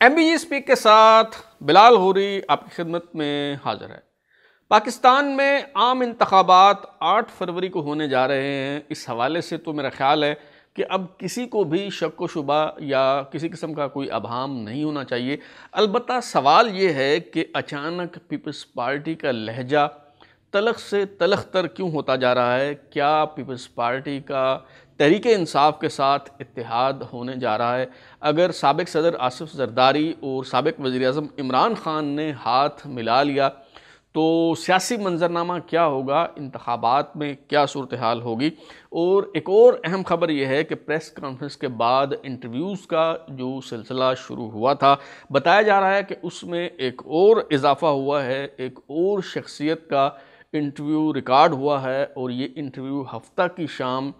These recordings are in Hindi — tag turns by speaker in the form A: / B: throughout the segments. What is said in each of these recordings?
A: MBG स्पीक के साथ बिलाल होरी आपकी खिदमत में हाजिर है। पाकिस्तान में आम इंतखाबात 8 फरवरी को होने जा रहे हैं। इस हवाले से तो मेरा ख्याल है कि अब किसी को भी शक व शुबा या किसी किस्म का कोई अभाम नहीं होना चाहिए। अलबत्ता सवाल ये है कि अचानक पीपल्स पार्टी का लहजा तलख से तलख तर क्यों होता जा रहा है? क्या पीपल्स पार्टी का तहरीक इंसाफ के साथ इत्तेहाद होने जा रहा है? अगर साबिक सदर आसिफ जरदारी और साबिक वज़ीर-ए-आज़म इमरान ख़ान ने हाथ मिला लिया तो सियासी मंजरनामा क्या होगा, इंतखाबात में क्या सूरत हाल होगी? और एक और अहम ख़बर यह है कि प्रेस कॉन्फ्रेंस के बाद इंटरव्यूज़ का जो सिलसिला शुरू हुआ था, बताया जा रहा है कि उसमें एक और इजाफ़ा हुआ है, एक और शख्सियत का इंटरव्यू रिकॉर्ड हुआ है और ये इंटरव्यू हफ्ता की शाम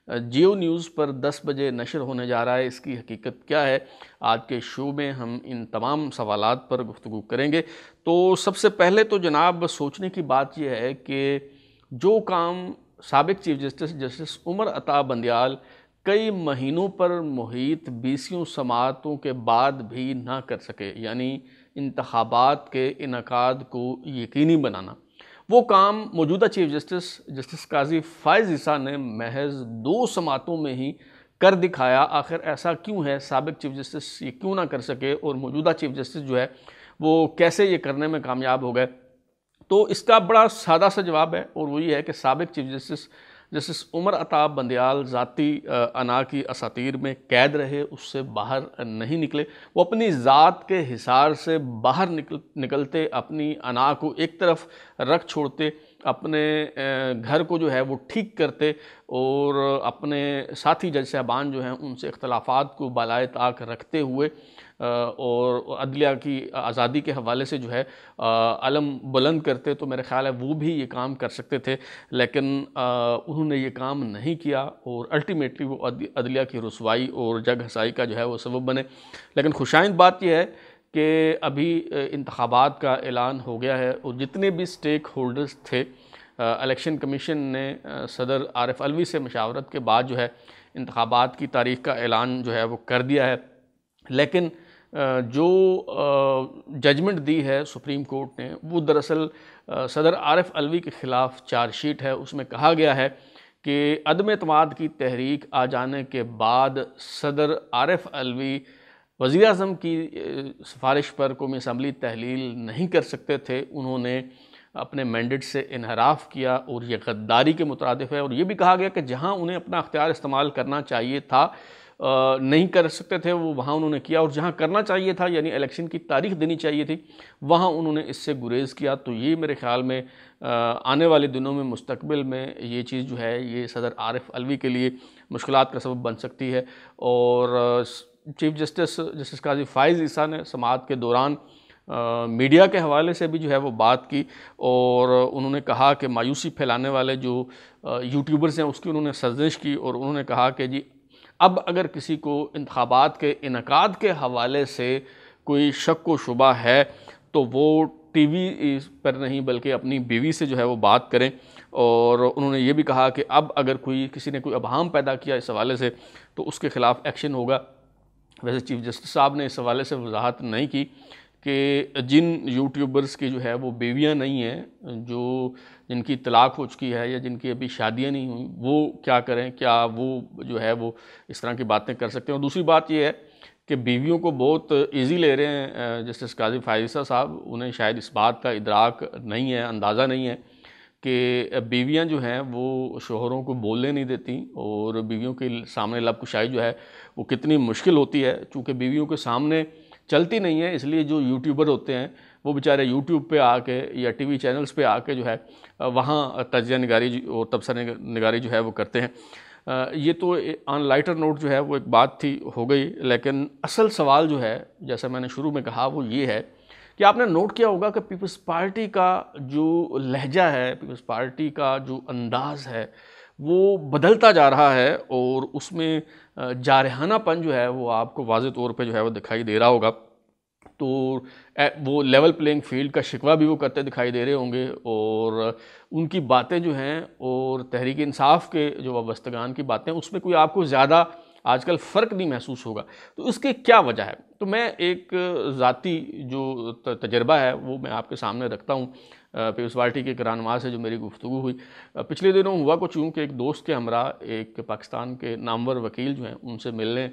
A: जियो न्यूज़ पर 10 बजे नशर होने जा रहा है। इसकी हकीकत क्या है, आज के शो में हम इन तमाम सवालात पर गुफ्तगू करेंगे। तो सबसे पहले तो जनाब सोचने की बात यह है कि जो काम साबिक चीफ जस्टिस उमर अता बंदियाल कई महीनों पर मुहित 20 समाअतों के बाद भी ना कर सके, यानी इंतखाबात के इनकाद को यकीनी बनाना, वो काम मौजूदा चीफ जस्टिस काजी फ़ाइज़ ईसा ने महज 2 समाअतों में ही कर दिखाया। आखिर ऐसा क्यों है? साबिक चीफ जस्टिस ये क्यों ना कर सके और मौजूदा चीफ जस्टिस जो है वो कैसे ये करने में कामयाब हो गए? तो इसका बड़ा सादा सा जवाब है और वो ये है कि साबिक चीफ जस्टिस उमर अता बंदियाल ज़ाती अना की असातीर में कैद रहे, उससे बाहर नहीं निकले। वो अपनी ज़ात के हिसार से बाहर निकलते, अपनी अना को एक तरफ रख छोड़ते, अपने घर को जो है वो ठीक करते और अपने साथी जज साहबान जो हैं उनसे इख्तलाफात को बालाए ताक रखते हुए और अदलिया की आज़ादी के हवाले से जो है अलम बुलंद करते। तो मेरे ख़्याल है वो भी ये काम कर सकते थे, लेकिन उन्होंने ये काम नहीं किया और अल्टीमेटली वो अदलिया की रुसवाई और जग हसाई का जो है वो सबब बने। लेकिन खुशाइंद बात यह है कि अभी इंतखाबात का ऐलान हो गया है और जितने भी स्टेक होल्डर्स थे, इलेक्शन कमीशन ने सदर आरिफ अलवी से मशावरत के बाद जो है इंतखाबात की तारीख़ का ऐलान जो है वो कर दिया है। लेकिन जो जजमेंट दी है सुप्रीम कोर्ट ने, वो दरअसल सदर आरिफ अलवी के ख़िलाफ़ चार्जशीट है। उसमें कहा गया है कि अदम एतमाद की तहरीक आ जाने के बाद सदर आरिफ अलवी वज़ीर-ए-आज़म की सिफारिश पर कौमी असम्बली तहलील नहीं कर सकते थे। उन्होंने अपने मैंडेट से इनहराफ किया और ये गद्दारी के मुतरादिफ है। और ये भी कहा गया कि जहाँ उन्हें अपना अख्तियार इस्तेमाल करना चाहिए था, नहीं कर सकते थे, वो वहाँ उन्होंने किया, और जहाँ करना चाहिए था यानी इलेक्शन की तारीख देनी चाहिए थी, वहाँ उन्होंने इससे गुरेज़ किया। तो ये मेरे ख़्याल में आने वाले दिनों में मुस्तकबिल में ये चीज़ जो है ये सदर आरिफ अलवी के लिए मुश्किलात का सबब बन सकती है। और चीफ जस्टिस काजी फ़ाइज़ ईसा ने समाअत के दौरान मीडिया के हवाले से भी जो है वो बात की और उन्होंने कहा कि मायूसी फैलाने वाले जो यूट्यूबर्स हैं उसकी उन्होंने सर्जिश की और उन्होंने कहा कि जी अब अगर किसी को इंतखाबात के इनकाद के हवाले से कोई शक व शुबा है तो वो टीवी पर नहीं बल्कि अपनी बीवी से जो है वो बात करें। और उन्होंने ये भी कहा कि अब अगर किसी ने कोई अभाम पैदा किया इस हवाले से तो उसके ख़िलाफ़ एक्शन होगा। वैसे चीफ जस्टिस साहब ने इस हवाले से वजाहत नहीं की कि जिन यूट्यूबर्स की जो है वो बीवियां नहीं हैं, जिनकी तलाक हो चुकी है या जिनकी अभी शादियां नहीं हुई, वो क्या करें, क्या वो जो है वो इस तरह की बातें कर सकते हैं। और दूसरी बात ये है कि बीवियों को बहुत इजी ले रहे हैं जस्टिस काजी फ़ाइज़ ईसा साहब। उन्हें शायद इस बात का इदराक नहीं है, अंदाज़ा नहीं है कि बीवियां जो हैं वो शोहरों को बोलने नहीं देती और बीवियों के सामने लबकुशाई जो है वो कितनी मुश्किल होती है। चूँकि बीवियों के सामने चलती नहीं है, इसलिए जो यूट्यूबर होते हैं वो बेचारे यूट्यूब पे आके या टीवी चैनल्स पे आके जो है वहाँ तजिया निगारी और तबसरा निगारी जो है वो करते हैं। ये तो ऑन लाइटर नोट जो है वो एक बात थी, हो गई। लेकिन असल सवाल जो है, जैसा मैंने शुरू में कहा, वो ये है कि आपने नोट किया होगा कि पीपल्स पार्टी का जो लहजा है, पीपल्स पार्टी का जो अंदाज़ है वो बदलता जा रहा है और उसमें जारहानापन जो है वो आपको वाज़े तौर पे जो है वो दिखाई दे रहा होगा। तो वो लेवल प्लेइंग फील्ड का शिकवा भी वो करते दिखाई दे रहे होंगे और उनकी बातें जो हैं और तहरीक इंसाफ के जो वाबस्तगान की बातें, उसमें कोई आपको ज़्यादा आजकल फ़र्क नहीं महसूस होगा। तो इसकी क्या वजह है? तो मैं एक ज़ाती जो तजर्बा है वो मैं आपके सामने रखता हूँ। पीपल्स पार्टी के एक रहनुमा से जो मेरी गुफ्तगू हुई पिछले दिनों, हुआ कुछ यूँ कि एक दोस्त के हमरा एक पाकिस्तान के नामवर वकील जो हैं उनसे मिलने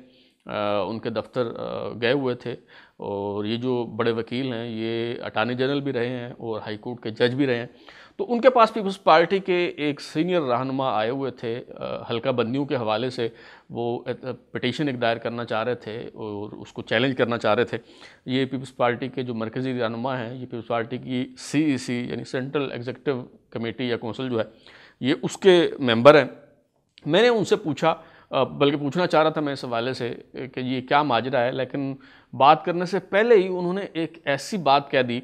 A: उनके दफ्तर गए हुए थे। और ये जो बड़े वकील हैं ये अटॉर्नी जनरल भी रहे हैं और हाई कोर्ट के जज भी रहे हैं। तो उनके पास पीपल्स पार्टी के एक सीनियर रहनुमा आए हुए थे। हल्का बंदियों के हवाले से वो पिटीशन एक दायर करना चाह रहे थे और उसको चैलेंज करना चाह रहे थे। ये पीपल्स पार्टी के जो मरकज़ी रहनुमा हैं, ये पीपल्स पार्टी की CEC यानी सेंट्रल एग्जीक्यूटिव कमेटी या कौंसिल जो है ये उसके मेंबर हैं। मैंने उनसे पूछा, बल्कि पूछना चाह रहा था मैं इस हवाले से कि ये क्या माजरा है, लेकिन बात करने से पहले ही उन्होंने एक ऐसी बात कह दी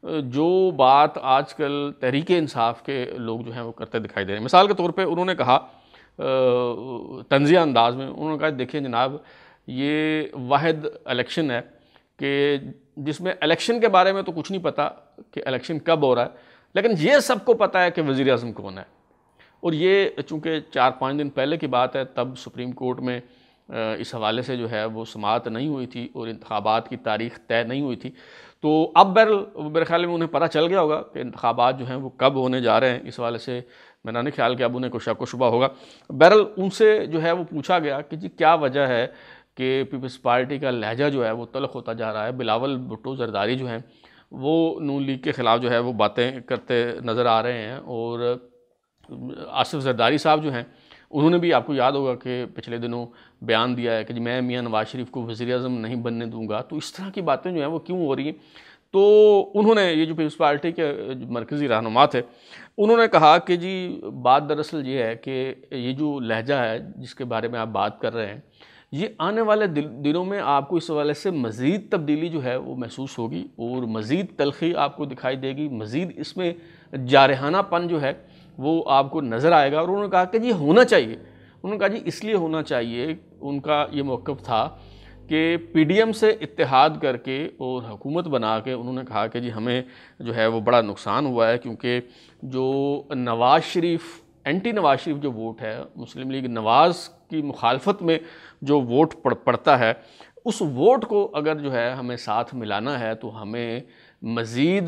A: जो बात आजकल तहरीक-ए-इंसाफ के लोग जो हैं वो करते दिखाई दे रहे हैं। मिसाल के तौर पे उन्होंने कहा तंज़िया अंदाज में, उन्होंने कहा देखिए जनाब, ये वाहिद इलेक्शन है कि जिसमें इलेक्शन के बारे में तो कुछ नहीं पता कि इलेक्शन कब हो रहा है, लेकिन ये सबको पता है कि वज़ीर आज़म कौन है। और ये चूँकि 4-5 दिन पहले की बात है, तब सुप्रीम कोर्ट में इस हवाले से जो है वो समाअत नहीं हुई थी और इंतखाबात की तारीख़ तय नहीं हुई थी। तो अब बहरहाल मेरे ख़्याल में उन्हें पता चल गया होगा कि इंतखाबात जो हैं वो कब होने जा रहे हैं। इस हवाले से मेरा नहीं ख्याल कि अब उन्हें कोई शक व शुबा होगा। बहरहाल उनसे जो है वो पूछा गया कि जी क्या वजह है कि पीपल्स पार्टी का लहजा जो है वो तल्ख़ होता जा रहा है। बिलावल भुट्टो ज़रदारी जो हैं वो नून लीग के ख़िलाफ़ जो है वो बातें करते नज़र आ रहे हैं। और आसिफ ज़रदारी साहब जो हैं उन्होंने भी, आपको याद होगा कि पिछले दिनों बयान दिया है कि मैं मियां नवाज शरीफ को वज़ीर आज़म नहीं बनने दूंगा। तो इस तरह की बातें जो हैं वो क्यों हो रही हैं? तो उन्होंने, ये जो पीपल्स पार्टी के मरकज़ी रहनुमा थे, उन्होंने कहा कि जी बात दरअसल ये है कि ये जो लहजा है जिसके बारे में आप बात कर रहे हैं, ये आने वाले दिनों में आपको इस हवाले से मज़ीद तब्दीली जो है वो महसूस होगी और मज़ीद तलख़ी आपको दिखाई देगी, मज़ीद इसमें जारहानापन जो है वो आपको नज़र आएगा। और उन्होंने कहा कि जी होना चाहिए। उन्होंने कहा जी इसलिए होना चाहिए, उनका ये मौक़िफ़ था कि PDM से इत्तेहाद करके और हुकूमत बना के उन्होंने कहा कि जी हमें जो है वो बड़ा नुकसान हुआ है, क्योंकि जो नवाज़ शरीफ, एंटी नवाज़ शरीफ जो वोट है, मुस्लिम लीग नवाज़ की मुखालफत में जो वोट पड़ता है, उस वोट को अगर जो है हमें साथ मिलाना है तो हमें मज़ीद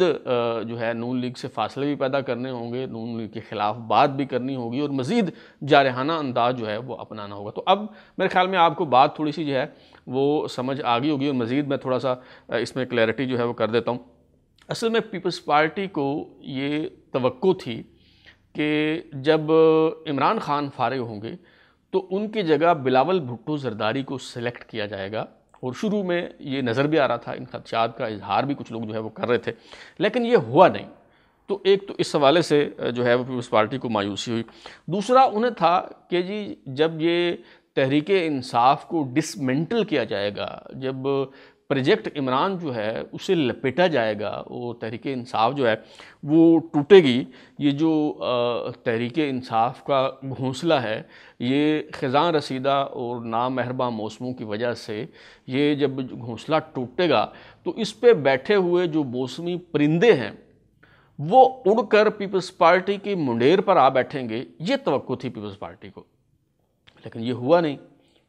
A: जो है नून लीग से फासले भी पैदा करने होंगे, नून लीग के ख़िलाफ़ बात भी करनी होगी और मज़ीद जारहाना अंदाज़ जो है वो अपनाना होगा। तो अब मेरे ख़्याल में आपको बात थोड़ी सी जो है वो समझ आ गई होगी और मज़ीद मैं थोड़ा सा इसमें क्लैरिटी जो है वो कर देता हूँ। असल में पीपल्स पार्टी को ये तवक्को थी कि जब इमरान खान फारिग होंगे तो उनकी जगह बिलावल भुट्टो ज़रदारी को सिलेक्ट किया जाएगा। और शुरू में ये नज़र भी आ रहा था, इन खदशात का इजहार भी कुछ लोग जो है वो कर रहे थे, लेकिन ये हुआ नहीं। तो एक तो इस हवाले से जो है वो पीपल्स पार्टी को मायूसी हुई। दूसरा उन्हें था कि जी जब ये तहरीक-ए-इंसाफ को डिसमेंटल किया जाएगा, जब प्रोजेक्ट इमरान जो है उसे लपेटा जाएगा और तहरीक-ए-इंसाफ जो है वो टूटेगी, ये जो तहरीक-ए-इंसाफ का घोंसला है ये ख़िज़ां रसीदा और नामहरबा मौसमों की वजह से ये जब घोंसला टूटेगा तो इस पे बैठे हुए जो मौसमी परिंदे हैं वो उड़कर पीपल्स पार्टी की मुंडेर पर आ बैठेंगे। ये तवक्को थी पीपल्स पार्टी को, लेकिन ये हुआ नहीं।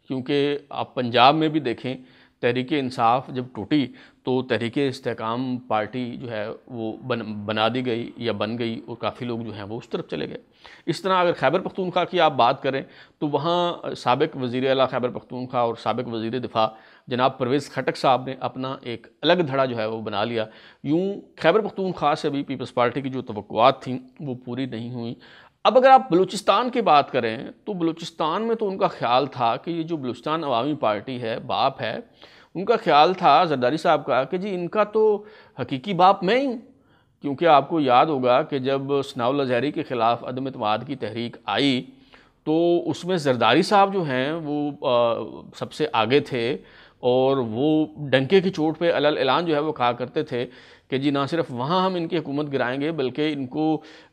A: क्योंकि आप पंजाब में भी देखें, तहरीक-ए-इंसाफ जब टूटी तो तहरीक-ए-इस्तेहकाम पार्टी जो है वो बना दी गई या बन गई और काफ़ी लोग जो हैं वो उस तरफ चले गए। इस तरह अगर खैबर पख्तूनख्वा की आप बात करें तो वहाँ साबिक़ वज़ीर आला खैबर पख्तूनख्वा और साबिक़ वज़ीर दिफ़ा जनाब परवेज़ खटक साहब ने अपना एक अलग धड़ा जो है वो बना लिया। यूँ खैबर पख्तूनख्वा से भी पीपल्स पार्टी की जो तवक्कुआत थी वो पूरी नहीं हुई। अब अगर आप बलूचिस्तान की बात करें तो बलूचिस्तान में तो उनका ख्याल था कि ये जो बलूचिस्तान अवामी पार्टी है, बाप है, उनका ख्याल था ज़रदारी साहब का कि जी इनका तो हकीकी बाप मैं ही हूँ। क्योंकि आपको याद होगा कि जब सनाउल अज़हरी के ख़िलाफ़ अदम एतमाद की तहरीक आई तो उसमें ज़रदारी साहब जो हैं वो सबसे आगे थे और वो डंके की चोट पे अलल ऐलान जो है वो कहा करते थे कि जी ना सिर्फ वहाँ हम इनकी हुकूमत गिराएंगे बल्कि इनको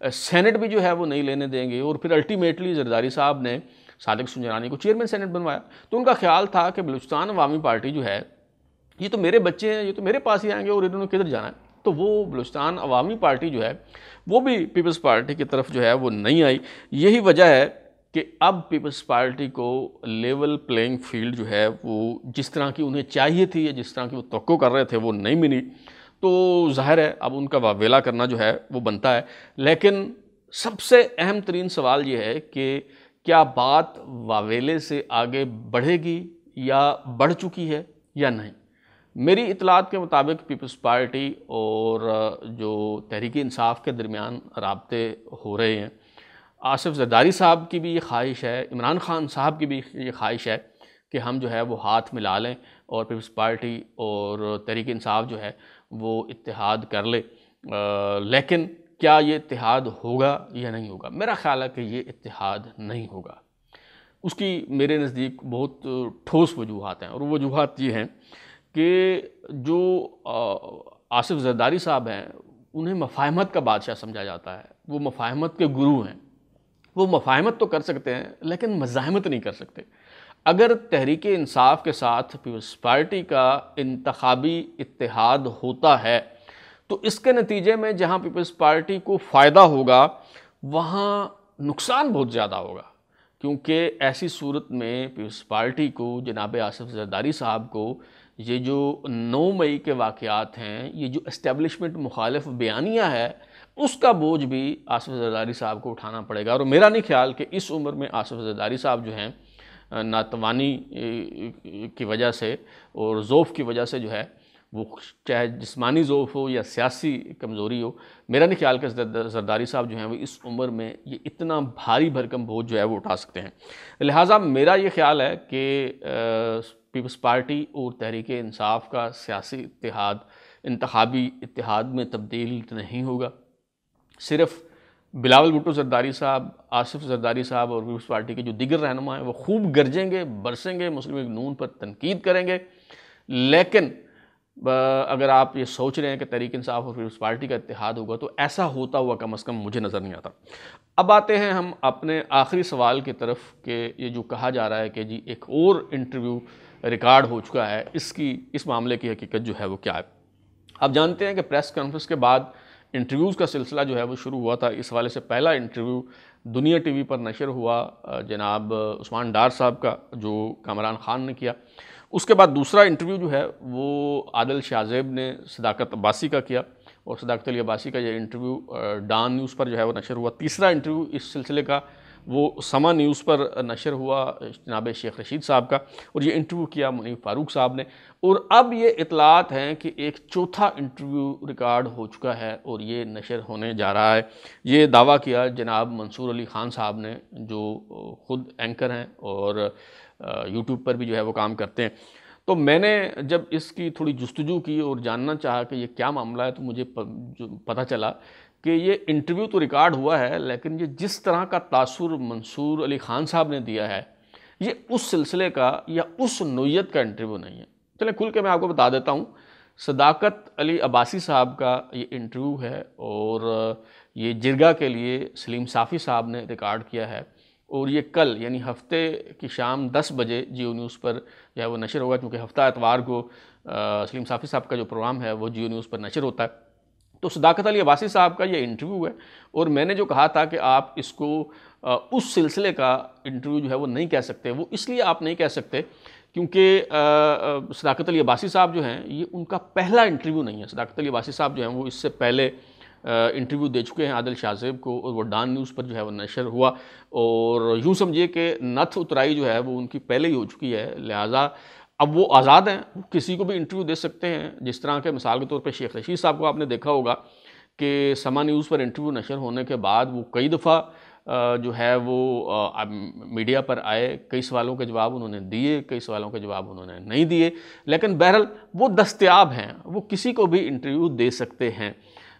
A: सेनेट भी जो है वो नहीं लेने देंगे। और फिर अल्टीमेटली ज़रदारी साहब ने सादिक सुंजरानी को चेयरमैन सेनेट बनवाया। तो उनका ख्याल था कि बलूचिस्तान अवामी पार्टी जो है ये तो मेरे बच्चे हैं, ये तो मेरे पास ही आएंगे और इन्होंने किधर जाना है। तो वो बलूचिस्तान अवामी पार्टी जो है वो भी पीपल्स पार्टी की तरफ जो है वो नहीं आई। यही वजह है कि अब पीपल्स पार्टी को लेवल प्लेइंग फील्ड जो है वो जिस तरह की उन्हें चाहिए थी या जिस तरह की वो तवक्को कर रहे थे वो नहीं मिली, तो ज़ाहिर है अब उनका वावेला करना जो है वो बनता है। लेकिन सबसे अहम तरीन सवाल ये है कि क्या बात वावेले से आगे बढ़ेगी या बढ़ चुकी है या नहीं। मेरी इतलात के मुताबिक पीपल्स पार्टी और जो तहरीक इंसाफ के दरमियान राब्ते हो रहे हैं, आसिफ जरदारी साहब की भी ये ख्वाहिश है, इमरान खान साहब की भी ये ख्वाहिश है कि हम जो है वो हाथ मिला लें और पीपल्स पार्टी और तहरीक इंसाफ जो है वो इत्तेहाद कर ले। लेकिन क्या ये इत्तेहाद होगा या नहीं होगा? मेरा ख्याल है कि ये इत्तेहाद नहीं होगा। उसकी मेरे नज़दीक बहुत ठोस वजूहात हैं, और वो वजूहात ये हैं कि जो आसिफ जरदारी साहब हैं उन्हें मफाहमत का बादशाह समझा जाता है, वो मफाहमत के गुरु हैं। वो मफाहमत तो कर सकते हैं लेकिन मज़ाहमत नहीं कर सकते। अगर तहरीक इंसाफ के साथ पीपल्स पार्टी का इंतखाबी इत्तेहाद होता है तो इसके नतीजे में जहां पीपल्स पार्टी को फ़ायदा होगा वहां नुकसान बहुत ज़्यादा होगा, क्योंकि ऐसी सूरत में पीपल्स पार्टी को, जनाब आसिफ जरदारी साहब को, ये जो 9 मई के वाक़यात हैं, ये जो इस्टेब्लिशमेंट मुखालिफ बयानिया है, उसका बोझ भी आसिफ जरदारी साहब को उठाना पड़ेगा। और मेरा नहीं ख्याल कि इस उम्र में आसिफ जरदारी साहब जो हैं नातवानी की वजह से और ज़ौफ़ की वजह से जो है वो, चाहे जिस्मानी ज़ौफ़ हो या सियासी कमज़ोरी हो, मेरा नहीं ख्याल कि जरदारी साहब जो हैं वो इस उम्र में ये इतना भारी भरकम बोझ जो है वो उठा सकते हैं। लिहाजा मेरा ये ख्याल है कि पीपल्स पार्टी और तहरीक इंसाफ का सियासी इत्तेहाद इंतखाबी इत्तेहाद में तब्दील नहीं होगा। सिर्फ़ बिलावल भुट्टो जरदारी साहब, आसिफ जरदारी साहब और पीपल्स पार्टी के जो दीगर रहनुमा हैं वो खूब गरजेंगे, बरसेंगे, मुस्लिम लीग नून पर तनकीद करेंगे। लेकिन अगर आप ये सोच रहे हैं कि तहरीक इंसाफ और पीपल्स पार्टी का इत्तेहाद होगा तो ऐसा होता हुआ कम अज़ कम मुझे नज़र नहीं आता। अब आते हैं हम अपने आखिरी सवाल की तरफ कि ये जो कहा जा रहा है कि जी एक और इंटरव्यू रिकॉर्ड हो चुका है, इस मामले की हकीकत जो है वो क्या है। आप जानते हैं कि प्रेस कॉन्फ्रेंस के बाद इंटरव्यूज़ का सिलसिला जो है वो शुरू हुआ था। इस वाले से पहला इंटरव्यू दुनिया टीवी पर नशर हुआ जनाब उस्मान डार साहब का, जो कामरान खान ने किया। उसके बाद दूसरा इंटरव्यू जो है वो आदिल शाहज़ेब ने सदाकत अब्बासी का किया, और सदाकत अली अब्बासी का ये इंटरव्यू डान न्यूज़ पर जो है वो नशर हुआ। तीसरा इंटरव्यू इस सिलसिले का वो समा न्यूज़ पर नशर हुआ जनाब शेख रशीद साहब का, और ये इंटरव्यू किया मुनीफ फ़ारूक साहब ने। और अब ये इतलात हैं कि एक चौथा इंटरव्यू रिकॉर्ड हो चुका है और ये नशर होने जा रहा है। ये दावा किया जनाब मंसूर अली ख़ान साहब ने, जो ख़ुद एंकर हैं और यूट्यूब पर भी जो है वो काम करते हैं। तो मैंने जब इसकी थोड़ी जुस्तजू की और जानना चाहा कि ये क्या मामला है, तो मुझे पता चला कि ये इंटरव्यू तो रिकॉर्ड हुआ है, लेकिन ये जिस तरह का तासुर मंसूर अली ख़ान साहब ने दिया है, ये उस सिलसिले का या उस नोयत का इंटरव्यू नहीं है। चलें खुल के मैं आपको बता देता हूँ। सदाकत अली अब्बासी साहब का ये इंटरव्यू है और ये जिरगा के लिए सलीम साफ़ी साहब ने रिकॉर्ड किया है, और ये कल यानी हफ्ते की शाम 10 बजे जियो न्यूज़ पर जो है वो नशर होगा, क्योंकि हफ्ता एतवार को सलीम साफ़ी साहब का जो प्रोग्राम है वो जियो न्यूज़ पर नशर होता है। तो सदाकत अली अब्बासी साहब का ये इंटरव्यू है, और मैंने जो कहा था कि आप इसको उस सिलसिले का इंटरव्यू जो है वो नहीं कह सकते, वो इसलिए आप नहीं कह सकते क्योंकि सदाकत अली अब्बासी साहब जो हैं ये उनका पहला इंटरव्यू नहीं है। सदाकत अली अब्बासी साहब जो हैं वो इससे पहले इंटरव्यू दे चुके हैं आदिल शाहज़ेब को, और वो डान न्यूज़ पर जो है वो नशर हुआ, और यूँ समझिए कि नथ उतराई जो है वो उनकी पहले ही हो चुकी है। लिहाजा अब वो आज़ाद हैं, वो किसी को भी इंटरव्यू दे सकते हैं। जिस तरह के मिसाल के तौर पे शेख रशीद साहब को आपने देखा होगा कि समा न्यूज़ पर इंटरव्यू नशर होने के बाद वो कई दफ़ा जो है वो मीडिया पर आए, कई सवालों के जवाब उन्होंने दिए, कई सवालों के जवाब उन्होंने नहीं दिए, लेकिन बहरहाल वो दस्तयाब हैं, वो किसी को भी इंटरव्यू दे सकते हैं,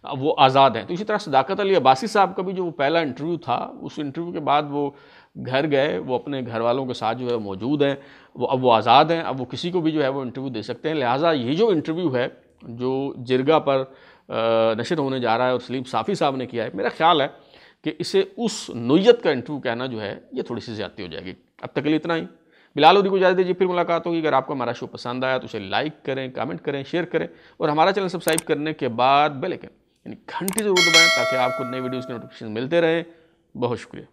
A: वो आज़ाद हैं। तो इसी तरह सदाकत अली अब्बासी साहब का भी जो पहला इंटरव्यू था, उस इंटरव्यू के बाद वो घर गए, वो अपने घर वालों के साथ जो है मौजूद हैं, अब वो आज़ाद हैं, अब वो किसी को भी जो है वो इंटरव्यू दे सकते हैं। लिहाजा ये जो इंटरव्यू है जो जिरगा पर नशर होने जा रहा है और सलीम साफ़ी साहब ने किया है, मेरा ख्याल है कि इसे उस नोयत का इंटरव्यू कहना जो है ये थोड़ी सी ज़्यादती हो जाएगी। अब तक के लिए इतना ही। बिलाल लोधी को इजाज़त दीजिए, फिर मुलाकात होगी। अगर आपको हमारा शो पसंद आया तो उसे लाइक करें, कमेंट करें, शेयर करें, और हमारा चैनल सब्सक्राइब करने के बाद बेल आइकन यानी घंटी ज़रूर दबाएं ताकि आपको नई वीडियोज़ के नोटिफिकेशन मिलते रहें। बहुत शुक्रिया।